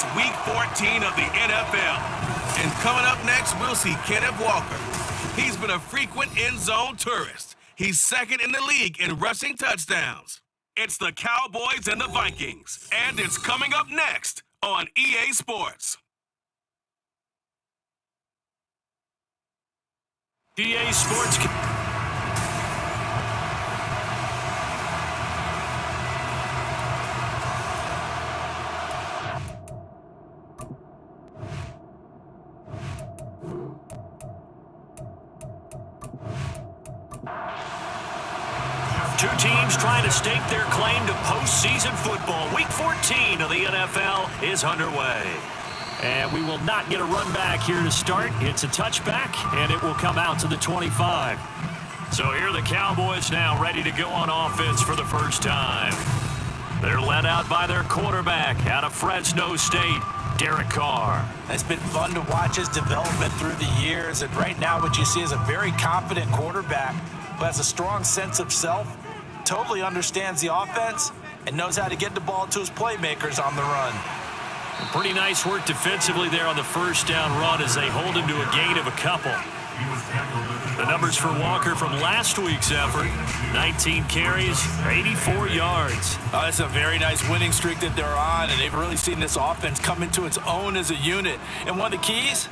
It's Week 14 of the NFL. And coming up next, we'll see Kenneth Walker. He's been a frequent end-zone tourist. He's second in the league in rushing touchdowns. It's the Cowboys and the Vikings. And it's coming up next on EA Sports. EA Sports. Two teams trying to stake their claim to postseason football. Week 14 of the NFL is underway. And we will not get a run back here to start. It's a touchback, and it will come out to the 25. So here are the Cowboys now ready to go on offense for the first time. They're led out by their quarterback out of Fresno State, Derek Carr. It's been fun to watch his development through the years, and right now what you see is a very confident quarterback who has a strong sense of self, totally understands the offense, and knows how to get the ball to his playmakers on the run. Pretty nice work defensively there on the first down run as they hold him to a gain of a couple. The numbers for Walker from last week's effort: 19 carries, 84 yards. It's a very nice winning streak that they're on, and they've really seen this offense come into its own as a unit. And one of the keys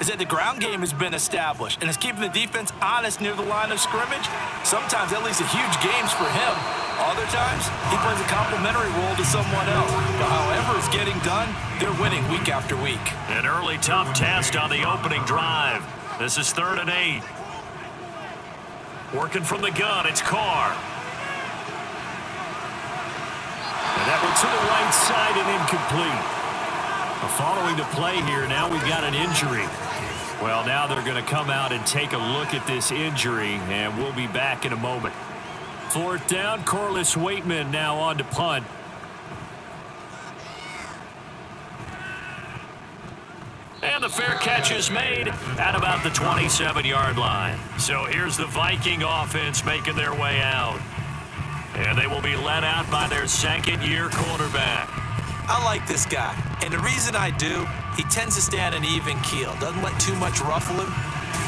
is that the ground game has been established, and it's keeping the defense honest near the line of scrimmage. Sometimes that leads to huge games for him. Other times, he plays a complementary role to someone else. But however it's getting done, they're winning week after week. An early tough test on the opening drive. This is 3rd and 8. Working from the gun, it's Carr. And that one to the right side and incomplete. Following the play here, now we've got an injury. Well, now they're going to come out and take a look at this injury, and we'll be back in a moment. 4th down, Corliss Waitman now on to punt. And the fair catch is made at about the 27-yard line. So here's the Viking offense making their way out. And they will be led out by their second-year quarterback. I like this guy, and the reason I do, he tends to stay on an even keel, doesn't let too much ruffle him.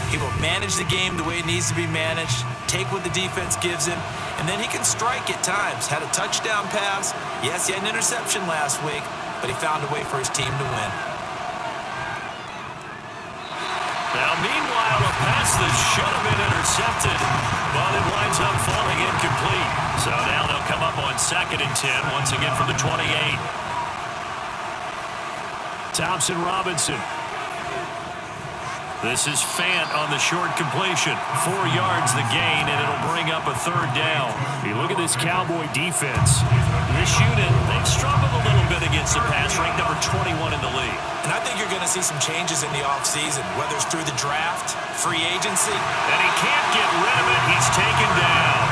He will manage the game the way it needs to be managed, take what the defense gives him, and then he can strike at times. Had a touchdown pass. Yes, he had an interception last week, but he found a way for his team to win. Now, meanwhile, a pass that should have been intercepted, but it winds up falling incomplete. So now they'll come up on 2nd and 10, once again from the 28. Thompson Robinson. This is Fant on the short completion. 4 yards the gain, and it'll bring up a 3rd down. You look at this Cowboy defense. This unit, they've struggled a little bit against the pass, ranked number 21 in the league. And I think you're going to see some changes in the offseason, whether it's through the draft, free agency. And he can't get rid of it. He's taken down.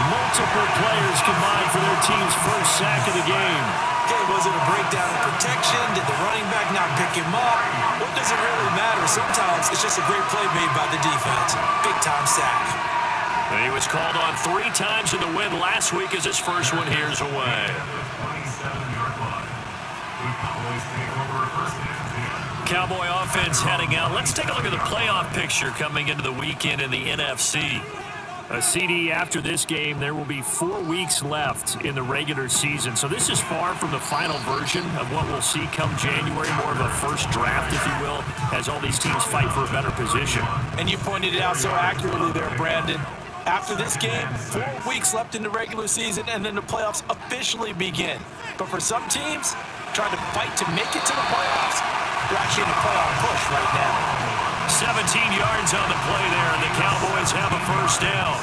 Multiple players combined for their team's first sack of the game. Okay, was it a breakdown in protection? Did the running back not pick him up? What does it really matter? Sometimes it's just a great play made by the defense. Big-time sack. He was called on 3 times in the win last week as his first one here's away. Cowboy offense heading out. Let's take a look at the playoff picture coming into the weekend in the NFC. A CD after this game, there will be 4 weeks left in the regular season. So this is far from the final version of what we'll see come January, more of a first draft, if you will, as all these teams fight for a better position. And you pointed it out so accurately there, Brandon. After this game, 4 weeks left in the regular season, and then the playoffs officially begin. But for some teams, trying to fight to make it to the playoffs, they're actually in a playoff push right now. 17 yards on the play there, and the Cowboys have a first down.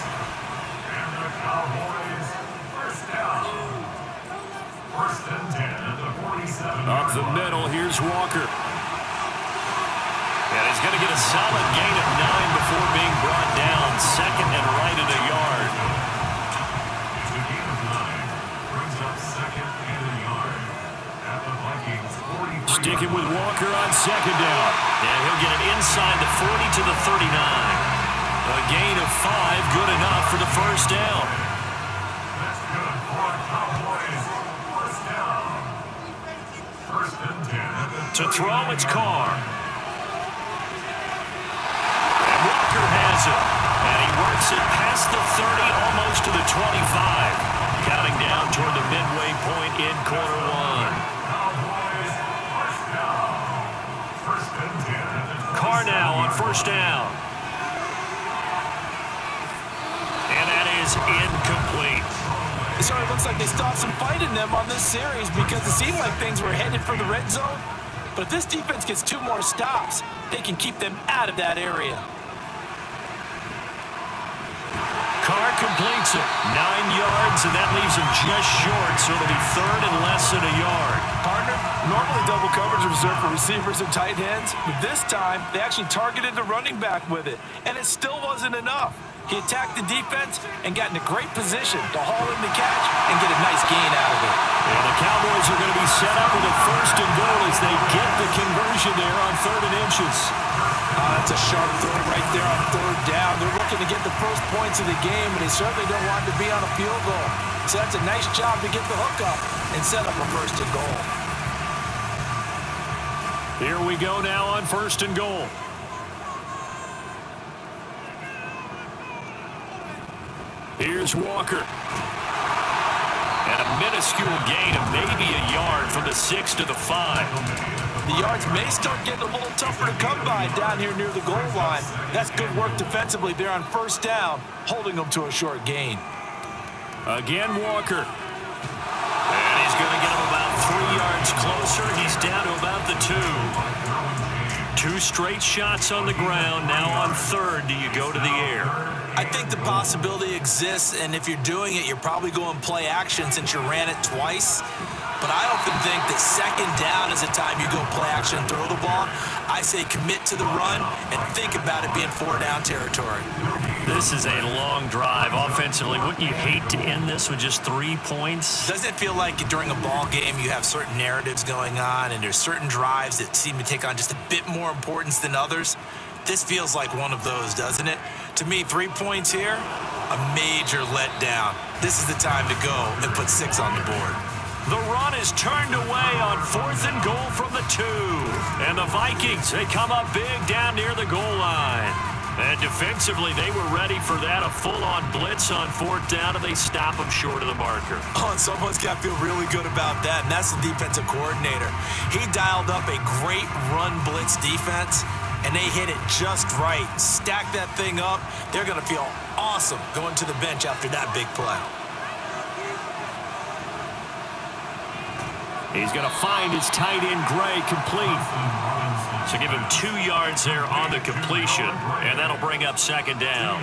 And the Cowboys, first down. 1st and 10 at the 47. Up the middle, here's Walker. And he's going to get a solid gain of 9 before being brought down. 2nd and right at a yard. It's a gain of 9. Brings up 2nd and a yard at the Vikings 43. Sticking with Walker on 2nd down. And he'll get it inside the 40 to the 39. A gain of 5, good enough for the first down. That's good for Cowboys. First down. 1st and 10. To throw, it's Carr. And Walker has it. And he works it past the 30, almost to the 25. Counting down toward the midway point in quarter one. Carr now on first down. And that is incomplete. It sort of looks like they stopped some fight in them on this series because it seemed like things were headed for the red zone. But if this defense gets 2 more stops, they can keep them out of that area. Carr completes it. 9 yards, and that leaves him just short, so it'll be third and less than a yard. Partner, normally double coverage is reserved for receivers and tight ends, but this time they actually targeted the running back with it, and it still wasn't enough. He attacked the defense and got in a great position to haul in the catch and get a nice gain out of it. And the Cowboys are going to be set up with a first and goal as they get the conversion there on 3rd and inches. That's a sharp throw right there on 3rd down. They're looking to get the first points of the game, and they certainly don't want to be on a field goal. So that's a nice job to get the hook up and set up a first and goal. Here we go now on 1st and goal. Here's Walker. And a minuscule gain of maybe a yard from the 6 to the 5. The yards may start getting a little tougher to come by down here near the goal line. That's good work defensively there on first down, holding them to a short gain. Again, Walker. And he's going to get him about 3 yards closer. He's down to about the 2. 2 straight shots on the ground. Now on 3rd, do you go to the air? I think the possibility exists, and if you're doing it, you're probably going play action since you ran it twice. But I often think that 2nd down is the time you go play action and throw the ball. I say commit to the run and think about it being 4-down territory. This is a long drive offensively. Wouldn't you hate to end this with just 3 points? Doesn't it feel like during a ball game you have certain narratives going on and there's certain drives that seem to take on just a bit more importance than others? This feels like one of those, doesn't it? To me, 3 points here, a major letdown. This is the time to go and put 6 on the board. The run is turned away on 4th and goal from the 2. And the Vikings, they come up big down near the goal line. And defensively, they were ready for that, a full-on blitz on 4th down, and they stop them short of the marker. Oh, and someone's got to feel really good about that, and that's the defensive coordinator. He dialed up a great run blitz defense, and they hit it just right. Stack that thing up. They're going to feel awesome going to the bench after that big play. He's going to find his tight end, Gray, complete. So give him 2 yards there on the completion, and that'll bring up 2nd down.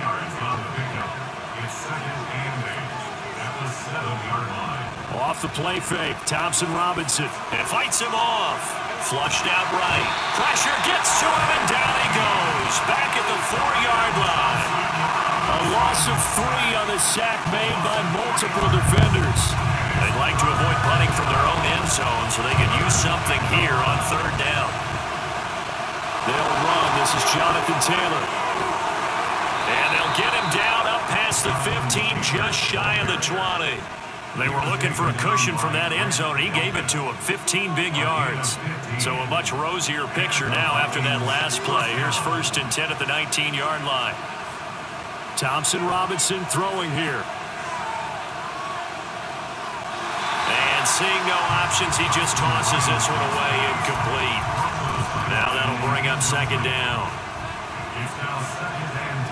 Off the play fake, Thompson Robinson, and fights him off. Flushed out right. Pressure gets to him, and down he goes. Back at the 4-yard line. A loss of 3 on the sack made by multiple defenders. They'd like to avoid punting from their own end zone so they can use something here on 3rd down. They'll run. This is Jonathan Taylor. And they'll get him down up past the 15, just shy of the 20. They were looking for a cushion from that end zone. He gave it to him, 15 big yards. So a much rosier picture now after that last play. Here's 1st and 10 at the 19-yard line. Thompson Robinson throwing here. And seeing no options, he just tosses this one away, incomplete. Now that'll bring up 2nd down. It's now 2nd and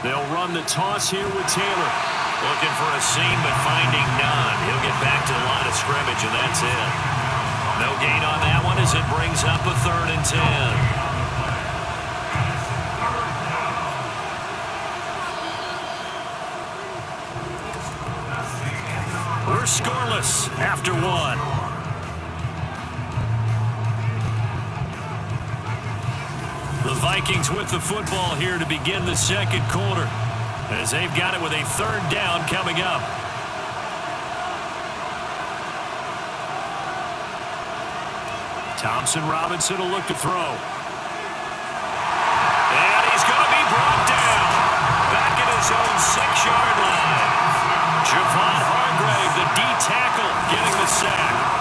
10. They'll run the toss here with Taylor. Looking for a seam, but finding none. He'll get back to the line of scrimmage, and that's it. No gain on that one as it brings up a 3rd and 10. We're scoreless after 1. The Vikings with the football here to begin the 2nd quarter, as they've got it with a 3rd down coming up. Thompson Robinson will look to throw. And he's going to be brought down back at his own 6-yard line. Javon Hargrave, the deep tackle, getting the sack.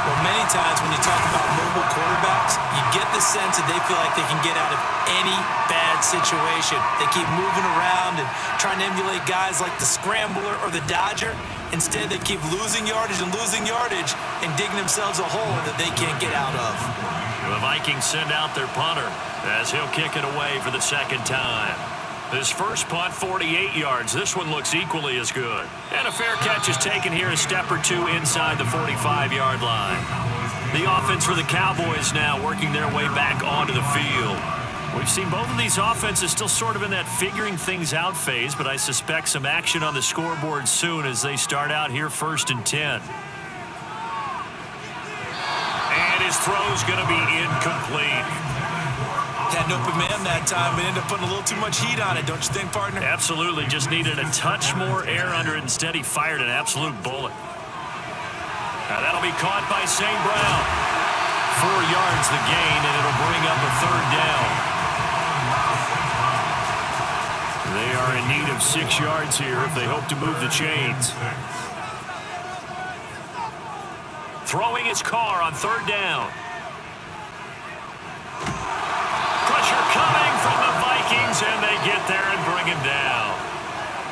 Well, many times when you talk about mobile quarterbacks, you get the sense that they feel like they can get out of any bad situation. They keep moving around and trying to emulate guys like the Scrambler or the Dodger. Instead, they keep losing yardage and digging themselves a hole that they can't get out of. The Vikings send out their punter as he'll kick it away for the second time. His first punt, 48 yards. This one looks equally as good. And a fair catch is taken here, a step or two inside the 45-yard line. The offense for the Cowboys now working their way back onto the field. We've seen both of these offenses still sort of in that figuring things out phase, but I suspect some action on the scoreboard soon as they start out here 1st and 10. And his throw's going to be incomplete. Had an open man that time and ended up putting a little too much heat on it, don't you think, partner? Absolutely. Just needed a touch more air under it. Instead, he fired an absolute bullet. Now that'll be caught by St. Brown. 4 yards the gain, and it'll bring up a 3rd down. They are in need of 6 yards here if they hope to move the chains. Throwing his car on 3rd down. Pressure coming from the Vikings, and they get there and bring him down.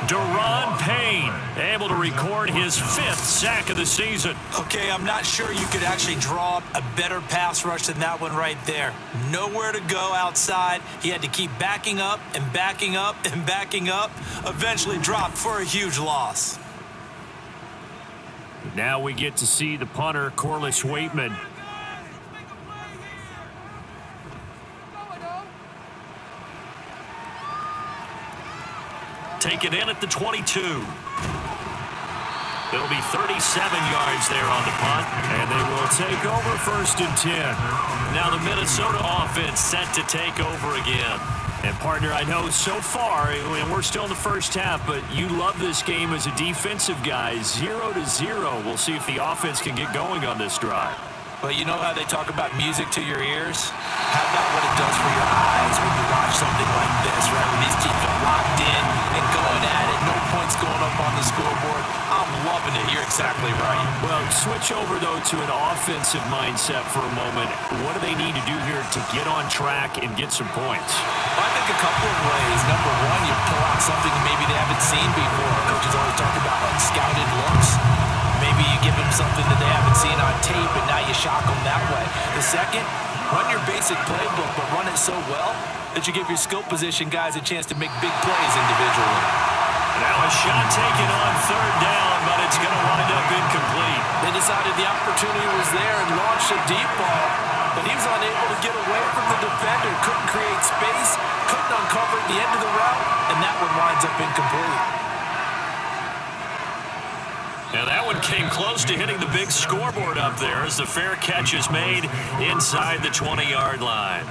Daron Payne able to record his 5th sack of the season. Okay, I'm not sure you could actually draw up a better pass rush than that one right there. Nowhere to go outside. He had to keep backing up and backing up and backing up. Eventually dropped for a huge loss. Now we get to see the punter, Corliss Waitman. Taken in at the 22. It'll be 37 yards there on the punt, and they will take over 1st and 10. Now the Minnesota offense set to take over again. And, partner, I know so far, and we're still in the first half, but you love this game as a defensive guy. 0-0. We'll see if the offense can get going on this drive. Well, you know how they talk about music to your ears? How about what it does for your eyes when you watch something like this, right? When these teams are locked in and going at it, no points going up on the scoreboard. I'm loving it. You're exactly right. Well, switch over, though, to an offensive mindset for a moment. What do they need to do here to get on track and get some points? Well, I think a couple of ways. Number one, you pull out something that maybe they haven't seen before. Coaches always talk about unscouted looks. Maybe you give them something that they haven't seen on tape, and now you shock them that way. The second, run your basic playbook, but run it so well that you give your skill position guys a chance to make big plays individually. Now a shot taken on 3rd down, but it's going to wind up incomplete. They decided the opportunity was there and launched a deep ball, but he was unable to get away from the defender, couldn't create space, couldn't uncover at the end of the route, and that one winds up incomplete. Now that one came close to hitting the big scoreboard up there as the fair catch is made inside the 20-yard line.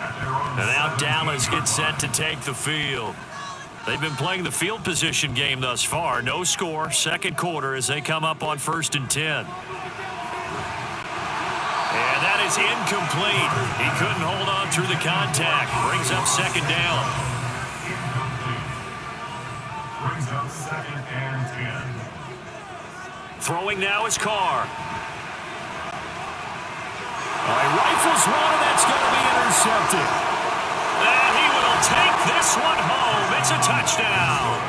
And now Dallas gets set to take the field. They've been playing the field position game thus far. No score, 2nd quarter as they come up on 1st and 10. And that is incomplete. He couldn't hold on through the contact. Brings up 2nd down. Brings up 2nd and 10. Throwing now is Carr. He rifles one, and that's going to be intercepted. And he will take this one home. It's a touchdown.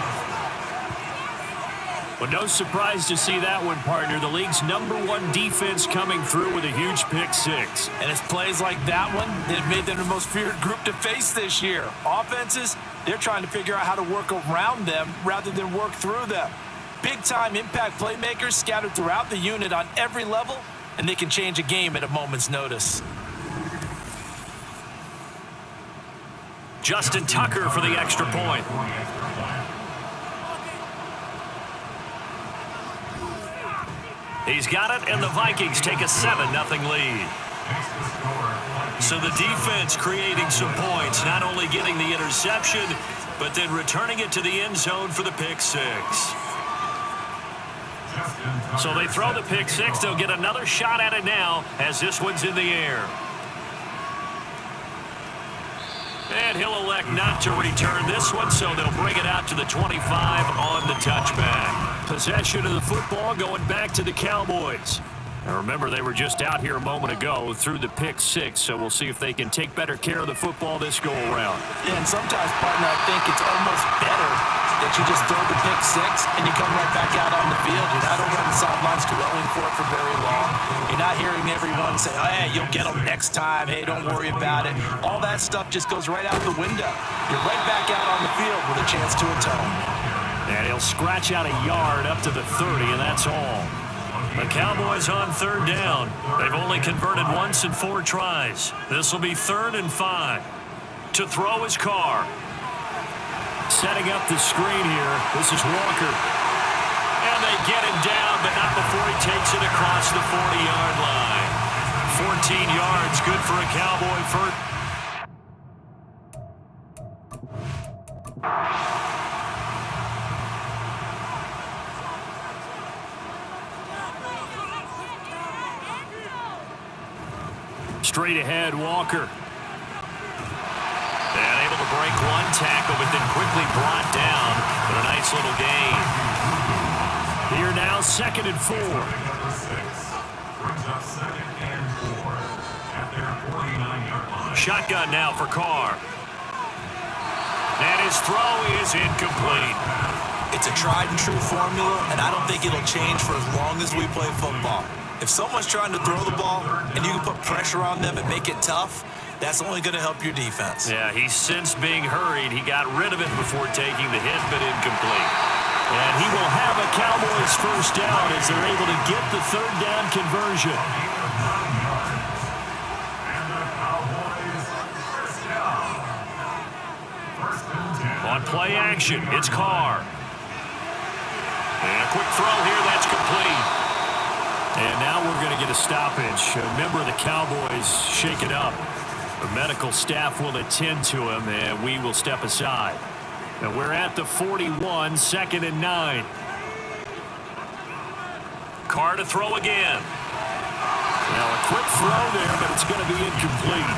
Well, no surprise to see that one, partner. The league's #1 defense coming through with a huge pick 6. And it's plays like that one that have made them the most feared group to face this year. Offenses, they're trying to figure out how to work around them rather than work through them. Big-time impact playmakers scattered throughout the unit on every level, and they can change a game at a moment's notice. Justin Tucker for the extra point. He's got it, and the Vikings take a 7-0 lead. So the defense creating some points, not only getting the interception, but then returning it to the end zone for the pick 6. So they throw the pick 6. They'll get another shot at it now as this one's in the air. And he'll elect not to return this one, so they'll bring it out to the 25 on the touchback. Possession of the football going back to the Cowboys. Now remember, they were just out here a moment ago through the pick six, so we'll see if they can take better care of the football this go-around. Yeah, and sometimes, partner, I think it's almost better that you just throw the pick six and you come right back out on the field. You're not over on the sidelines dwelling for it for very long. You're not hearing everyone say, oh, hey, you'll get them next time. Hey, don't worry about it. All that stuff just goes right out the window. You're right back out on the field with a chance to atone. And he'll scratch out a yard up to the 30, and that's all. The Cowboys on third down. They've only converted once in 4 tries. This will be 3rd and 5. To throw is Carr. Setting up the screen here. This is Walker. And they get him down, but not before he takes it across the 40-yard line. 14 yards, good for a Cowboy first. Straight ahead, Walker. And able to break one tackle, but then quickly brought down. But a nice little gain. Here now, 2nd and 4. Shotgun now for Carr. And his throw is incomplete. It's a tried and true formula, and I don't think it'll change for as long as we play football. If someone's trying to throw the ball and you can put pressure on them and make it tough, that's only going to help your defense. Yeah, he sensed being hurried. He got rid of it before taking the hit, but incomplete. And he will have a Cowboys first down as they're able to get the 3rd down conversion. On play action, it's Carr. And a quick throw here, that's complete. And now we're going to get a stoppage. A member of the Cowboys shake it up. The medical staff will attend to him, and we will step aside. And we're at the 41, 2nd and 9. Carr to throw again. Now a quick throw there, but it's going to be incomplete.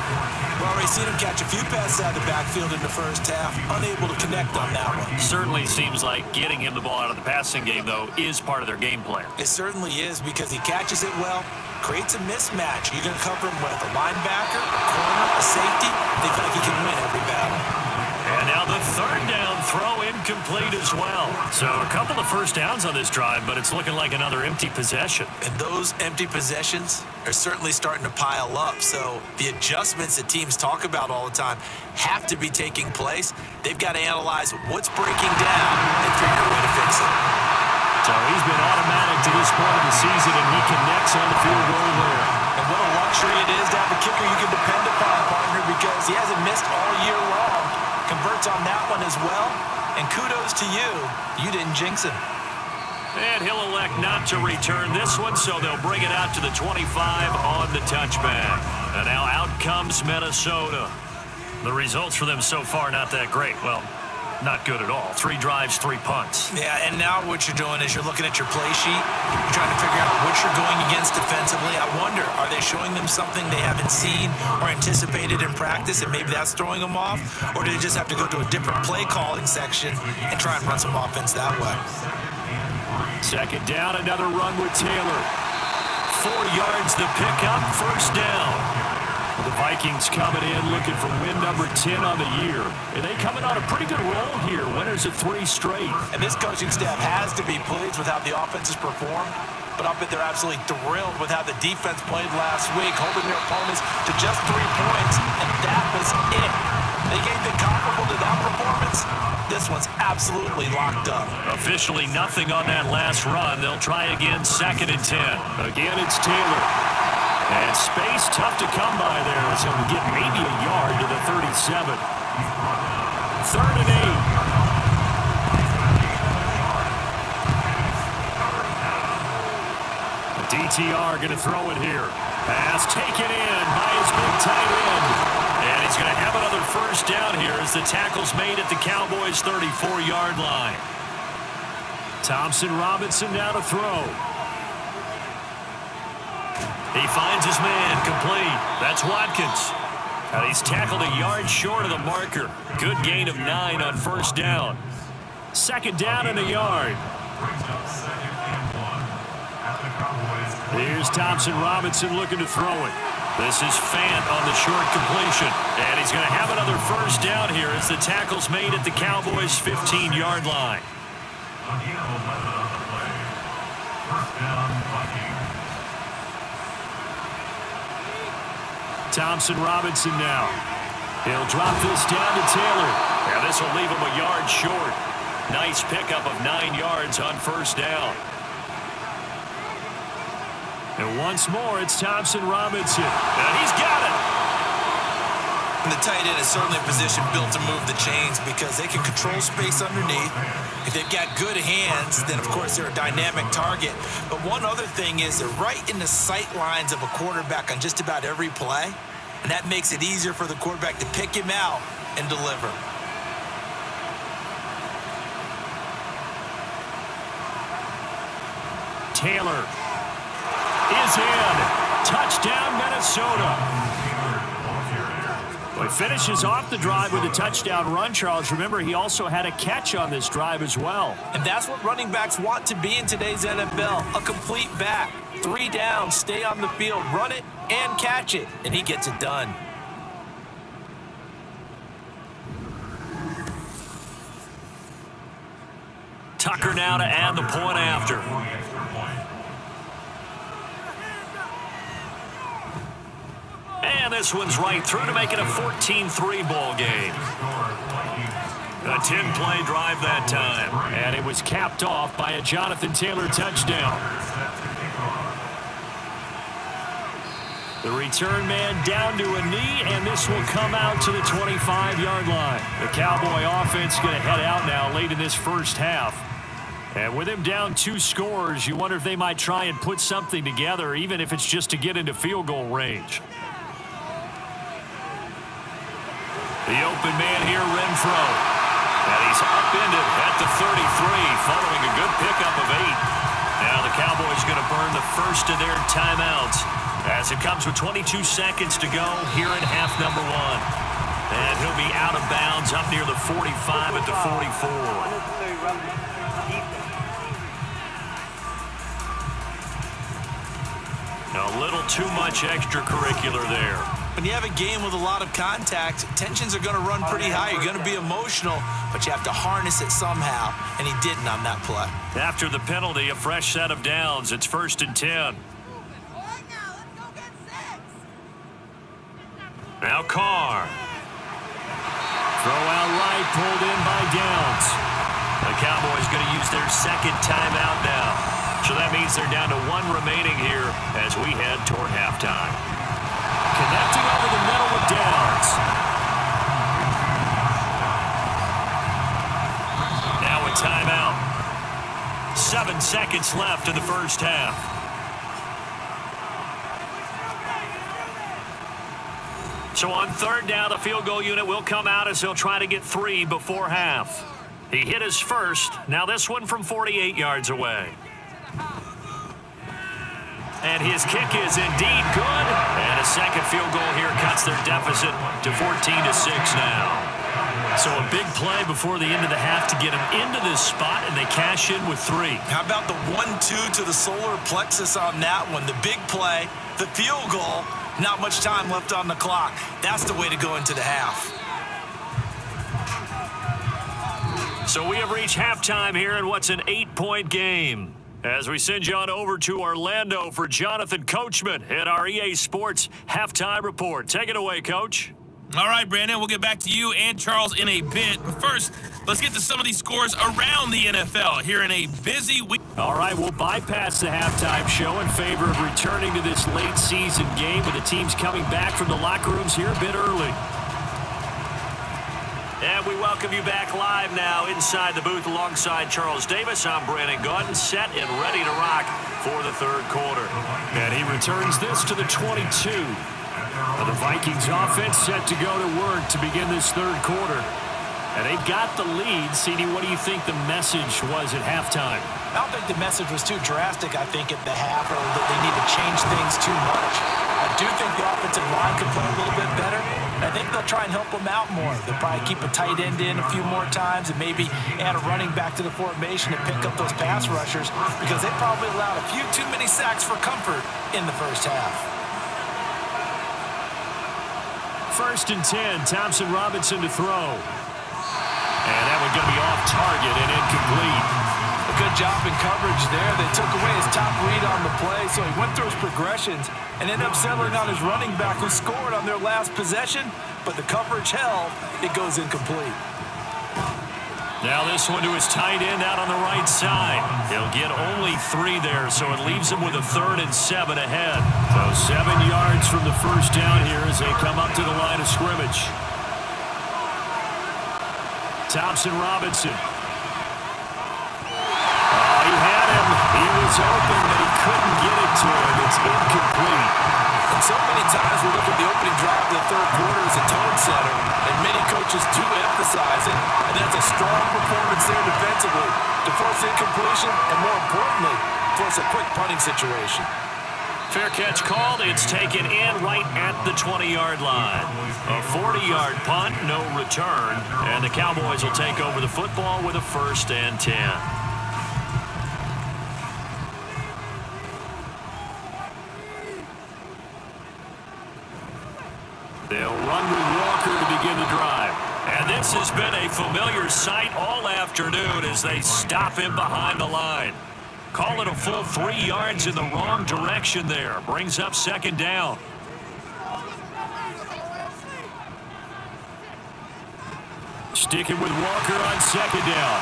We've already seen him catch a few passes out of the backfield in the first half, unable to connect on that one. Certainly seems like getting him the ball out of the passing game, though, is part of their game plan. It certainly is, because he catches it well, creates a mismatch. You're going to cover him with a linebacker, a corner, a safety. They feel like he can win every battle. And now the 3rd down throw incomplete as well. So a couple of first downs on this drive, but it's looking like another empty possession. And those empty possessions are certainly starting to pile up. So the adjustments that teams talk about all the time have to be taking place. They've got to analyze what's breaking down and figure a way to fix it. So he's been automatic to this point of the season, and he connects on the field goal there. And what a luxury it is to have a kicker you can depend upon, partner, because he hasn't missed all year long. Converts on that one as well. And kudos to you. You didn't jinx him. And he'll elect not to return this one, so they'll bring it out to the 25 on the touchback. And now out comes Minnesota. The results for them so far not that great. Well, not good at all. 3 drives, 3 punts. Yeah, and now what you're doing is you're looking at your play sheet. You're trying to figure out what you're going against defensively. I wonder, are they showing them something they haven't seen or anticipated in practice, and maybe that's throwing them off? Or do they just have to go to a different play calling section and try and run some offense that way? 2nd down, another run with Taylor. 4 yards the pickup, 1st down. The Vikings coming in looking for win number 10 on the year. And they coming on a pretty good roll here. Winners of 3 straight. And this coaching staff has to be pleased with how the offense has performed. But I'll bet they're absolutely thrilled with how the defense played last week, holding their opponents to just 3 points. And that was it. They gave it comparable to that performance. This one's absolutely locked up. Officially nothing on that last run. They'll try again, 2nd and 10. Again, it's Taylor. And space tough to come by there, so we get maybe a yard to the 37. 3rd and 8. DTR going to throw it here. Pass taken in by his big tight end. And he's going to have another 1st down here as the tackle's made at the Cowboys' 34-yard line. Thompson Robinson now to throw. He finds his man, complete. That's Watkins. And he's tackled a yard short of the marker. Good gain of 9 on first down. Second down and a yard. Brings up second and 1 at the Cowboys. Here's Thompson Robinson looking to throw it. This is Fant on the short completion. And he's going to have another first down here as the tackle's made at the Cowboys' 15-yard line. Again, 11 on the play. First down, Vikings. Thompson Robinson now. He'll drop this down to Taylor. And this will leave him a yard short. Nice pickup of 9 yards on first down. And once more, it's Thompson Robinson. And he's got it. And the tight end is certainly a position built to move the chains because they can control space underneath. If they've got good hands, then of course they're a dynamic target. But one other thing is they're right in the sight lines of a quarterback on just about every play. And that makes it easier for the quarterback to pick him out and deliver. Taylor is in. Touchdown, Minnesota. Well, he finishes off the drive with a touchdown run, Charles. Remember, he also had a catch on this drive as well. And that's what running backs want to be in today's NFL, a complete back. 3 down, stay on the field, run it, and catch it. And he gets it done. Tucker now to add the point after. And this one's right through to make it a 14-3 ball game. A 10-play drive that time. And it was capped off by a Jonathan Taylor touchdown. The return man down to a knee, and this will come out to the 25-yard line. The Cowboy offense going to head out now late in this first half. And with him down 2 scores, you wonder if they might try and put something together, even if it's just to get into field goal range. The open man here, Renfro. And he's upended at the 33, following a good pickup of 8. Now the Cowboys going to burn the first of their timeouts as it comes with 22 seconds to go here in half number 1. And he'll be out of bounds up near the 45 at the 44. A little too much extracurricular there. When you have a game with a lot of contact, tensions are going to run pretty high. You're going to be emotional, but you have to harness it somehow, and he didn't on that play. After the penalty, a fresh set of downs. It's 1st and 10. Now Carr. Throw out right, pulled in by Downs. The Cowboys going to use their second timeout now. So that means they're down to 1 remaining here as we head toward halftime. Connecting over the middle with Downs. Now a timeout. 7 seconds left in the first half. So on 3rd down, the field goal unit will come out as they'll try to get 3 before half. He hit his first. Now this one from 48 yards away. And his kick is indeed good. And a second field goal here cuts their deficit to 14-6 now. So a big play before the end of the half to get them into this spot, and they cash in with 3. How about the 1-2 to the solar plexus on that one? The big play, the field goal, not much time left on the clock. That's the way to go into the half. So we have reached halftime here in what's an 8-point game. As we send you on over to Orlando for Jonathan Coachman at our EA Sports Halftime Report. Take it away, Coach. All right, Brandon, we'll get back to you and Charles in a bit. But first, let's get to some of these scores around the NFL here in a busy week. All right, we'll bypass the halftime show in favor of returning to this late season game with the teams coming back from the locker rooms here a bit early. And we welcome you back live now inside the booth alongside Charles Davis. I'm Brandon Gaudin, set and ready to rock for the 3rd quarter. And he returns this to the 22. The Vikings offense set to go to work to begin this 3rd quarter. And they've got the lead. CD, what do you think the message was at halftime? I don't think the message was too drastic, I think, at the half, or that they need to change things too much. I do think the offensive line could play a little bit better. I think they'll try and help him out more. They'll probably keep a tight end in a few more times and maybe add a running back to the formation to pick up those pass rushers because they probably allowed a few too many sacks for comfort in the first half. 1st and 10, Thompson Robinson to throw. And that one's going to be off target and incomplete. A good job in coverage there. They took away his top read on the play, so he went through his progressions and ended up settling on his running back who scored on their last possession, but the coverage held. It goes incomplete. Now this one to his tight end out on the right side. He'll get only 3 there, so it leaves him with a 3rd and 7 ahead. So 7 yards from the first down here as they come up to the line of scrimmage. Thompson Robinson. Oh, he had him. He was open, but he couldn't get it to him. It's incomplete. And so many times we look at the opening drive of the third quarter as a tone setter, and many coaches do emphasize it, and that's a strong performance there defensively to force incompletion and, more importantly, force a quick punting situation. Fair catch called. It's taken in right at the 20-yard line. A 40-yard punt, no return, and the Cowboys will take over the football with a 1st and 10. They'll run with Walker to begin the drive. And this has been a familiar sight all afternoon as they stop him behind the line. Call it a full 3 yards in the wrong direction there. Brings up 2nd down. Sticking with Walker on 2nd down.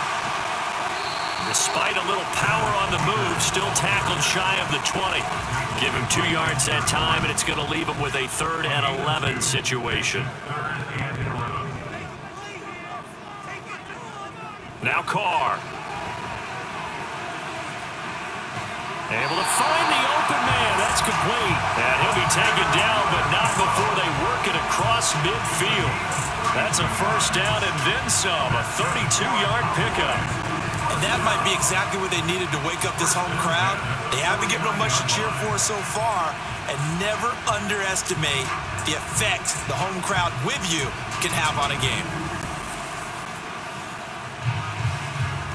Despite a little power on the move, still tackled shy of the 20. Give him 2 yards that time, and it's going to leave him with a 3rd and 11 situation. Now Carr. Able to find the open man. That's complete. And he'll be taken down, but not before they work it across midfield. That's a 1st down and then some. A 32-yard pickup. And that might be exactly what they needed to wake up this home crowd. They haven't given them much to cheer for so far, and never underestimate the effect the home crowd with you can have on a game.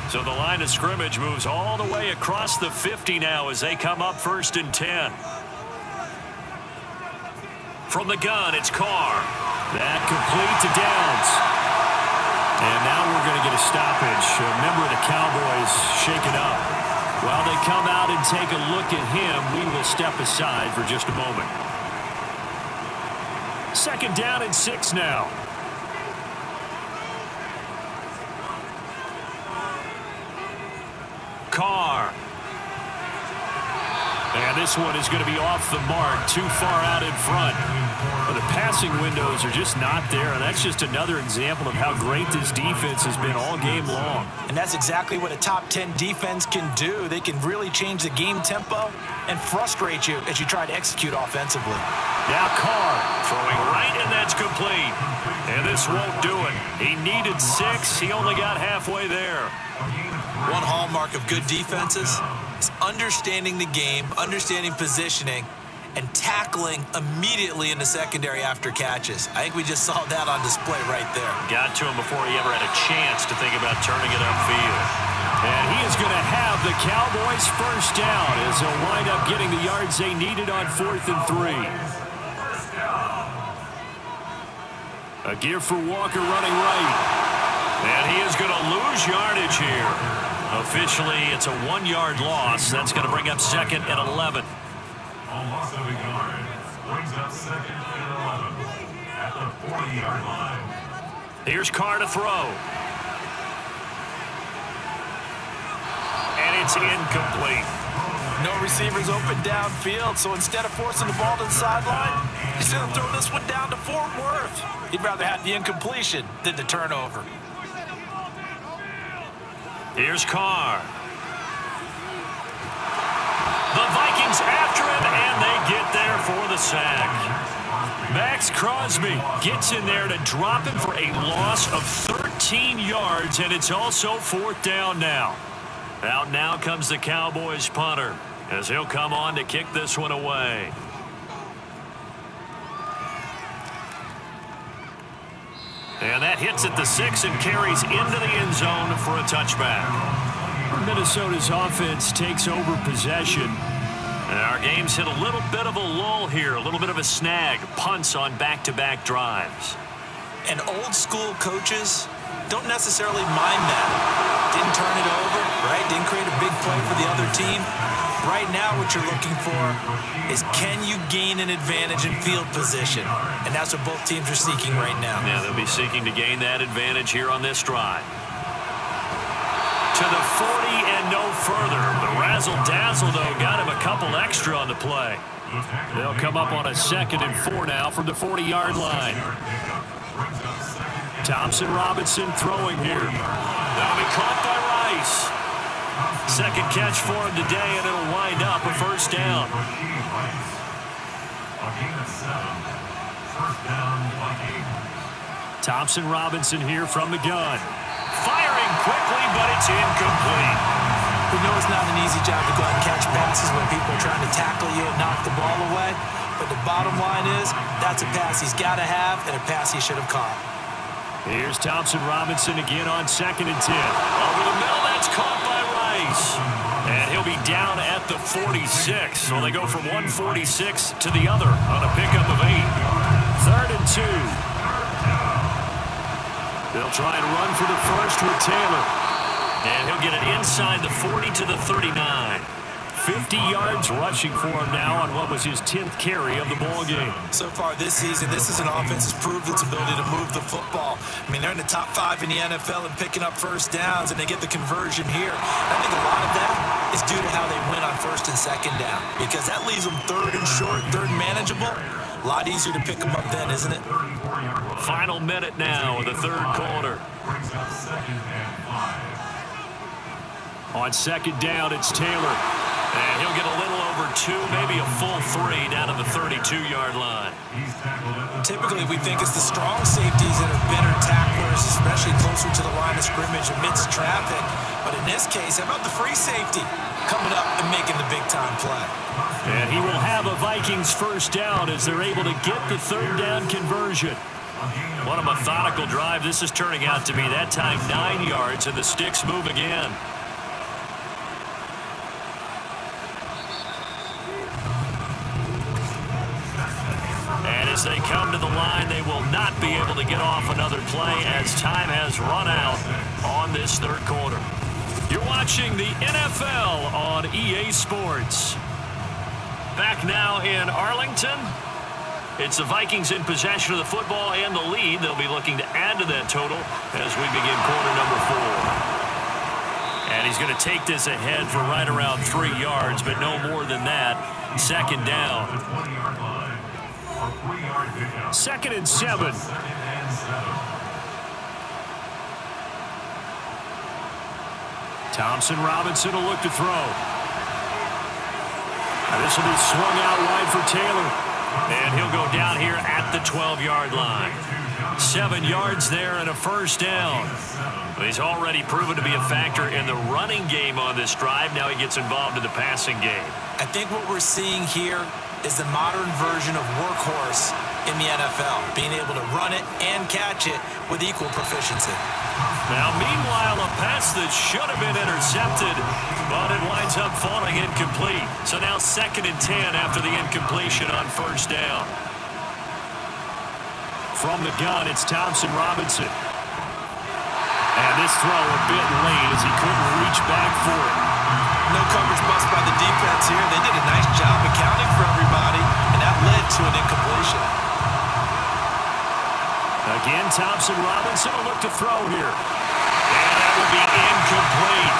So the line of scrimmage moves all the way across the 50 now as they come up 1st and 10. From the gun, it's Carr. That complete to Downs. And now we're going to get a stoppage. A member of the Cowboys shaken up. While they come out and take a look at him, we will step aside for just a moment. 2nd down and 6 now. Carr. And this one is going to be off the mark, too far out in front. Well, the passing windows are just not there, and that's just another example of how great this defense has been all game long. And that's exactly what a top 10 defense can do. They can really change the game tempo and frustrate you as you try to execute offensively. Now Carr throwing right, and that's complete. And this won't do it. He needed 6. He only got halfway there. One hallmark of good defenses is understanding the game, understanding positioning, and tackling immediately in the secondary after catches. I think we just saw that on display right there. Got to him before he ever had a chance to think about turning it upfield. And he is going to have the Cowboys 1st down as they'll wind up getting the yards they needed on 4th and 3. A gear for Walker running right. And he is going to lose yardage here. Officially, it's a 1-yard loss. That's going to bring up 2nd and 11. A loss of a yard brings up 2nd and 11 at the 40-yard line. Here's Carr to throw. And it's incomplete. No receivers open downfield, so instead of forcing the ball to the sideline, he's going to throw this one down to Fort Worth. He'd rather have the incompletion than the turnover. Here's Carr. The Vikings after him, and they get there for the sack. Max Crosby gets in there to drop him for a loss of 13 yards, and it's also 4th down now. Out now comes the Cowboys punter as he'll come on to kick this one away. And that hits at the 6 and carries into the end zone for a touchback. Minnesota's offense takes over possession. And our game's hit a little bit of a lull here, a little bit of a snag. Punts on back-to-back drives. And old school coaches don't necessarily mind that. Didn't turn it over, right? Didn't create a big play for the other team. Right now what you're looking for is, can you gain an advantage in field position? And that's what both teams are seeking right now. Yeah, they'll be seeking to gain that advantage here on this drive. To the 40 and no further. The razzle-dazzle, though, got him a couple extra on the play. They'll come up on a 2nd and 4 now from the 40-yard line. Thompson Robinson throwing here. That'll be caught by Rice. Second catch for him today, and it'll wind up a first down. Thompson Robinson here from the gun. Firing quickly, but it's incomplete. We know it's not an easy job to go out and catch passes when people are trying to tackle you and knock the ball away. But the bottom line is, that's a pass he's got to have and a pass he should have caught. Here's Thompson Robinson again on 2nd and 10. Over the middle, that's caught by Rice. And he'll be down at the 46. So they go from 146 to the other on a pickup of 8. 3rd and 2. They'll try and run for the first with Taylor. And he'll get it inside the 40 to the 39. 50 yards rushing for him now on what was his 10th carry of the ball game. So far this season, this is an offense that's proved its ability to move the football. I mean, they're in the top 5 in the NFL and picking up first downs, and they get the conversion here. I think a lot of that is due to how they win on 1st and 2nd down, because that leaves them 3rd and short, 3rd and manageable. A lot easier to pick them up then, isn't it? Final minute now of the 3rd quarter. On 2nd down, it's Taylor. And he'll get a little over 2, maybe a full 3 down to the 32-yard line. Typically, we think it's the strong safeties that are better tacklers, especially closer to the line of scrimmage amidst traffic. But in this case, how about the free safety coming up and making the big-time play? And he will have a Vikings first down as they're able to get the 3rd down conversion. What a methodical drive this is turning out to be. That time 9 yards, and the sticks move again. And as they come to the line, they will not be able to get off another play as time has run out on this 3rd quarter. You're watching the NFL on EA Sports. Back now in Arlington. It's the Vikings in possession of the football and the lead. They'll be looking to add to that total as we begin quarter number 4. And he's going to take this ahead for right around 3 yards, but no more than that. 2nd down. 2nd and 7. Thompson Robinson will look to throw. Now this will be swung out wide for Taylor. And he'll go down here at the 12-yard line. 7 yards there and a first down. He's already proven to be a factor in the running game on this drive. Now he gets involved in the passing game. I think what we're seeing here is the modern version of workhorse in the NFL, being able to run it and catch it with equal proficiency. Now, meanwhile, a pass that should have been intercepted, but it winds up falling incomplete. So now 2nd and 10 after the incompletion on first down. From the gun, it's Thompson Robinson. And this throw a bit late as he couldn't reach back for it. No coverage bust by the defense here. They did a nice job accounting for everybody, and that led to an incompletion. Again, Thompson Robinson will look to throw here. And that will be incomplete.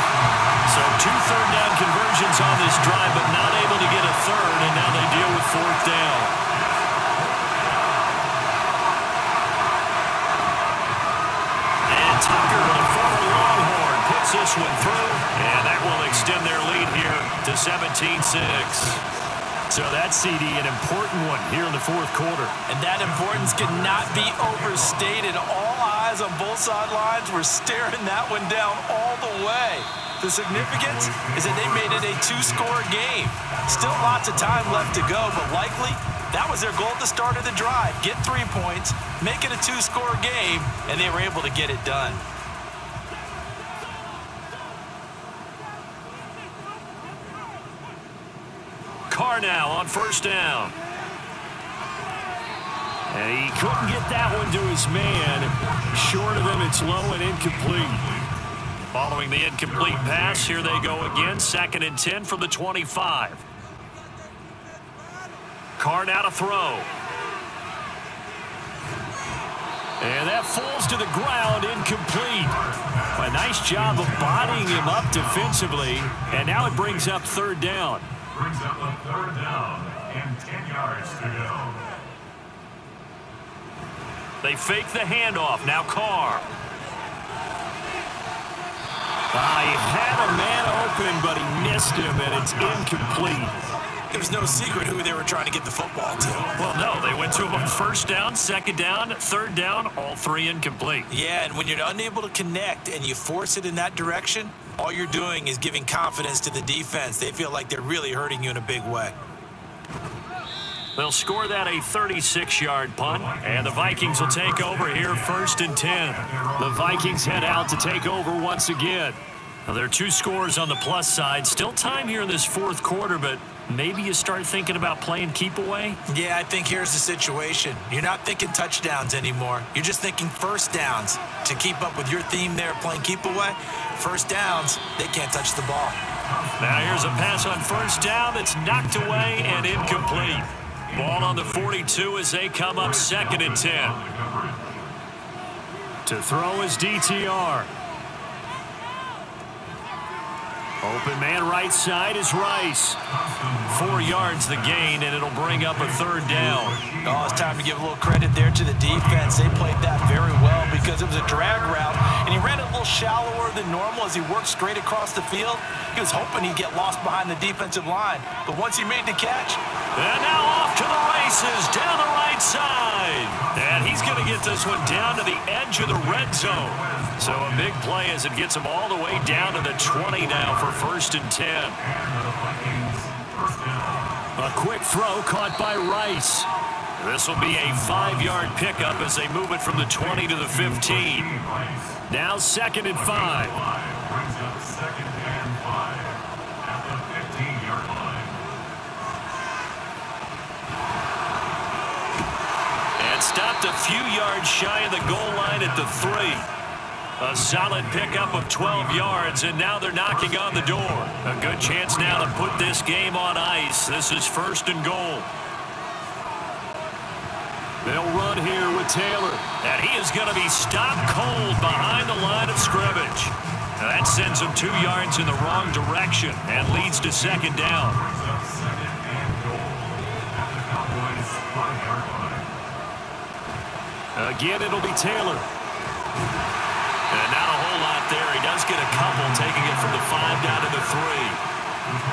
So 2 third down conversions on this drive, but not able to get a 3rd, and now they deal with 4th down. And Tucker, the former Longhorn, puts this one through, and that will extend their lead here to 17-6. So that CD, an important one here in the 4th quarter. And that importance cannot be overstated. All eyes guys on both sidelines were staring that one down all the way. The significance is that they made it a two-score game. Still lots of time left to go, but likely that was their goal at the start of the drive. Get 3 points, make it a two-score game, and they were able to get it done. Carr now on first down. And he couldn't get that one to his man. Short of him, it's low and incomplete. Following the incomplete pass, here they go again. 2nd and 10 from the 25. Carr now to throw. And that falls to the ground, incomplete. A nice job of bodying him up defensively. And now it brings up 3rd down. Brings up a 3rd down and 10 yards to go. They fake the handoff. Now Carr. He had a man open, but he missed him, and it's incomplete. It was no secret who they were trying to get the football to. Well, no, they went to him on 1st down, 2nd down, 3rd down, all 3 incomplete. Yeah, and when you're unable to connect and you force it in that direction, all you're doing is giving confidence to the defense. They feel like they're really hurting you in a big way. They'll score that a 36-yard punt, and the Vikings will take over here 1st and 10. The Vikings head out to take over once again. Now, there are 2 scores on the plus side. Still time here in this 4th quarter, but maybe you start thinking about playing keep away? Yeah, I think here's the situation. You're not thinking touchdowns anymore. You're just thinking 1st downs. To keep up with your theme there, playing keep away, 1st downs, they can't touch the ball. Now here's a pass on 1st down that's knocked away and incomplete. Ball on the 42 as they come up 2nd and 10. To throw is DTR. Open man right side is Rice. 4 yards the gain, and it'll bring up a 3rd down. Oh, it's time to give a little credit there to the defense. They played that very well because it was a drag route, and he ran it a little shallower than normal as he worked straight across the field. He was hoping he'd get lost behind the defensive line, but once he made the catch. And now off to the races down the right side. And he's going to get this one down to the edge of the red zone. So a big play as it gets him all the way down to the 20 now for 1st and 10. A quick throw caught by Rice. This will be a 5-yard pickup as they move it from the 20 to the 15. Now 2nd and 5. Brings up 2nd and 5 at the 15-yard line. And stopped a few yards shy of the goal line at the 3. A solid pickup of 12 yards, and now they're knocking on the door. A good chance now to put this game on ice. This is 1st and goal. They'll run here with Taylor, and he is going to be stopped cold behind the line of scrimmage. Now that sends him 2 yards in the wrong direction and leads to 2nd down. Brings up 2nd and goal at the Cowboys' 5-yard line. Again, it'll be Taylor. And not a whole lot there. He does get a couple, taking it from the 5 down to the 3.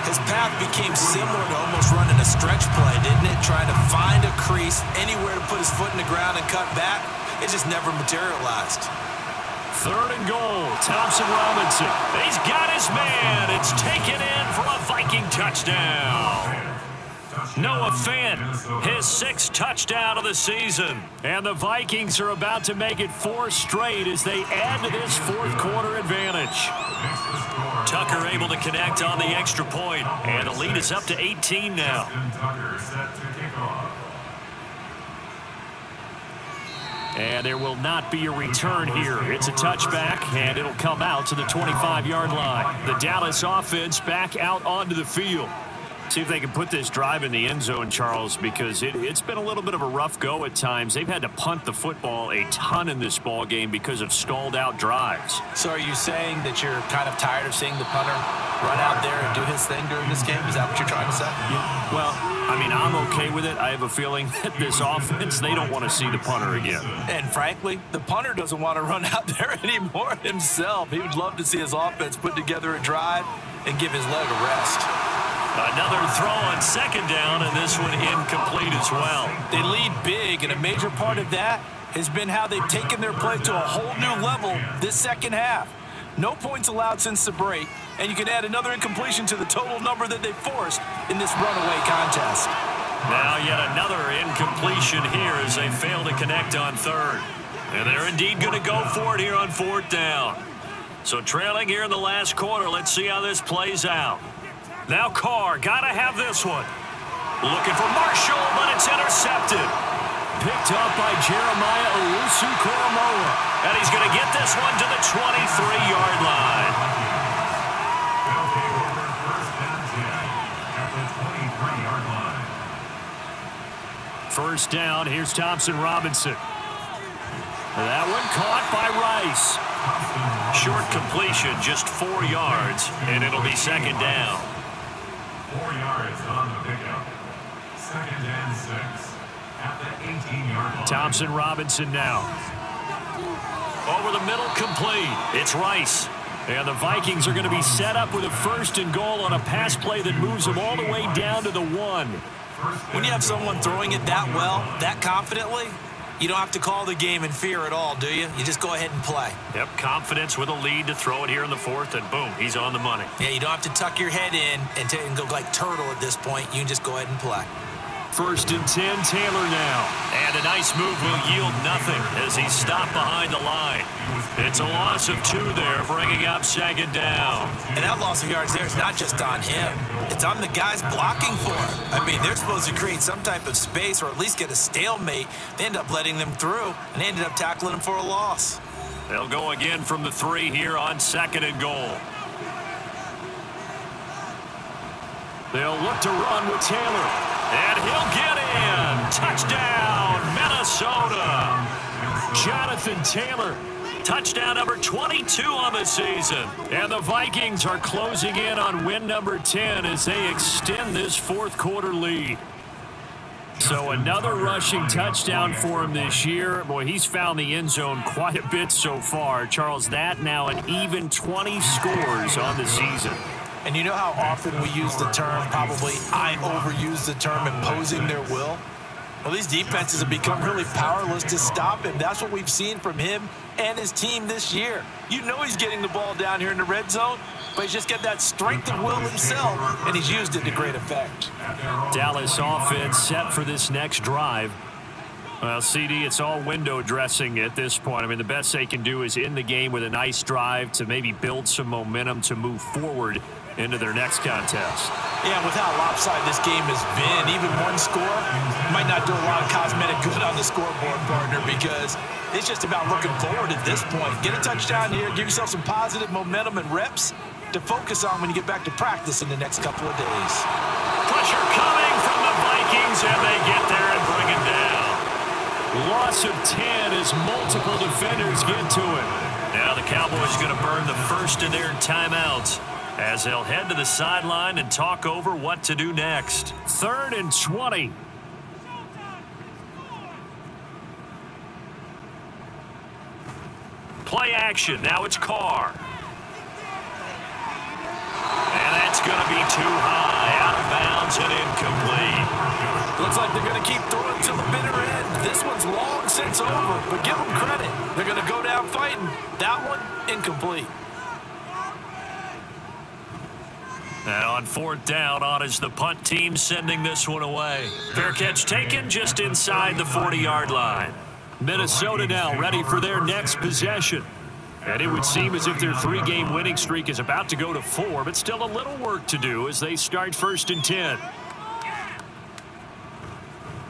His path became similar to almost running a stretch play, didn't it? Trying to find a crease, anywhere to put his foot in the ground and cut back. It just never materialized. 3rd and goal. Thompson Robinson. He's got his man. It's taken in for a Viking touchdown. Noah Fant, his 6th touchdown of the season. And the Vikings are about to make it 4 straight as they add to this 4th quarter advantage. Tucker able to connect on the extra point, and the lead is up to 18 now. Tucker set to kick off. And there will not be a return here. It's a touchback, and it'll come out to the 25-yard line. The Dallas offense back out onto the field. See if they can put this drive in the end zone, Charles, because it's been a little bit of a rough go at times. They've had to punt the football a ton in this ball game because of stalled out drives. So are you saying that you're kind of tired of seeing the punter run out there and do his thing during this game? Is that what you're trying to say? Well, I mean, I'm okay with it. I have a feeling that this offense, they don't want to see the punter again. And frankly, the punter doesn't want to run out there anymore himself. He would love to see his offense put together a drive and give his leg a rest. Another throw on 2nd down, and this one incomplete as well. They lead big, and a major part of that has been how they've taken their play to a whole new level this second half. No points allowed since the break, and you can add another incompletion to the total number that they forced in this runaway contest. Now yet another incompletion here as they fail to connect on third. And they're indeed going to go for it here on fourth down. So trailing here in the last quarter, let's see how this plays out. Now Carr, got to have this one. Looking for Marshall, but it's intercepted. Picked up by Jeremiah Owusu-Koramoah. And he's going to get this one to the 23-yard line. They'll take over first and 10 at the 23-yard line. First down, here's Thompson Robinson. That one caught by Rice. Short completion, just 4 yards, and it'll be second down. 4 yards on the pickup. Second and 6 at the 18-yard line. Thompson Robinson now. Over the middle, complete. It's Rice. And the Vikings are going to be set up with a first and goal on a pass play that moves them all the way down to the 1. When you have someone throwing it that well, that confidently, you don't have to call the game in fear at all, do you? You just go ahead and play. Yep, confidence with a lead to throw it here in the fourth, and boom, he's on the money. Yeah, you don't have to tuck your head in and go like turtle at this point. You can just go ahead and play. First and 10, Taylor now. And a nice move will yield nothing as he's stopped behind the line. It's a loss of 2 there, bringing up second down. And that loss of yards there is not just on him. It's on the guys blocking for him. I mean, they're supposed to create some type of space or at least get a stalemate. They end up letting them through, and they ended up tackling him for a loss. They'll go again from the 3 here on second and goal. They'll look to run with Taylor. And he'll get in. Touchdown, Minnesota. Jonathan Taylor. Touchdown number 22 on the season. And the Vikings are closing in on win number 10 as they extend this fourth quarter lead. So another rushing touchdown for him this year. Boy, he's found the end zone quite a bit so far. Charles, that now an even 20 scores on the season. And you know how often we use the term, probably I overuse the term, imposing their will? Well, these defenses have become really powerless to stop him. That's what we've seen from him and his team this year. You know he's getting the ball down here in the red zone, but he's just got that strength of will himself, and he's used it to great effect. Dallas offense set for this next drive. Well, CD, it's all window dressing at this point. I mean, the best they can do is end the game with a nice drive to maybe build some momentum to move forward into their next contest. Yeah, with how lopsided this game has been, even one score might not do a lot of cosmetic good on the scoreboard, partner, because it's just about looking forward at this point. Get a touchdown here, give yourself some positive momentum and reps to focus on when you get back to practice in the next couple of days. Pressure coming from the Vikings, and they get there and bring it down. Loss of 10 as multiple defenders get to it. Now the Cowboys going to burn the first of their timeouts as they'll head to the sideline and talk over what to do next. 3rd and 20. Play action. Now it's Carr. And that's going to be too high. Out of bounds and incomplete. Looks like they're going to keep throwing to the bitter end. This one's long since over, but give them credit. They're going to go down fighting. That one, incomplete. And on 4th down, on is the punt team sending this one away. Fair catch taken just inside the 40-yard line. Minnesota now ready for their next possession. And it would seem as if their 3-game winning streak is about to go to 4, but still a little work to do as they start 1st and 10.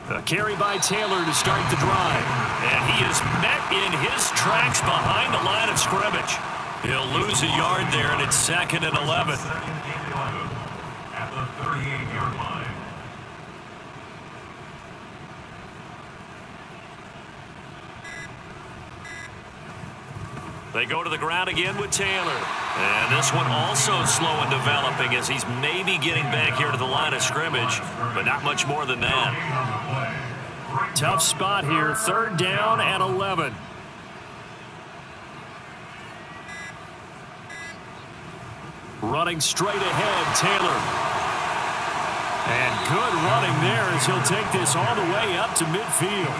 A carry by Taylor to start the drive. And he is met in his tracks behind the line of scrimmage. He'll lose a yard there, and it's 2nd and 11. At the 38-yard line. They go to the ground again with Taylor. And this one also slow in developing as he's maybe getting back here to the line of scrimmage, but not much more than that. Tough spot here, 3rd down and 11. Running straight ahead, Taylor. And good running there as he'll take this all the way up to midfield.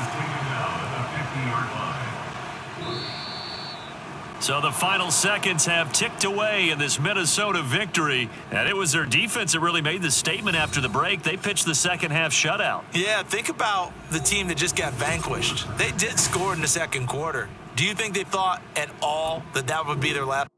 So the final seconds have ticked away in this Minnesota victory, and it was their defense that really made the statement after the break. They pitched the second half shutout. Yeah, think about the team that just got vanquished. They did score in the second quarter. Do you think they thought at all that that would be their last?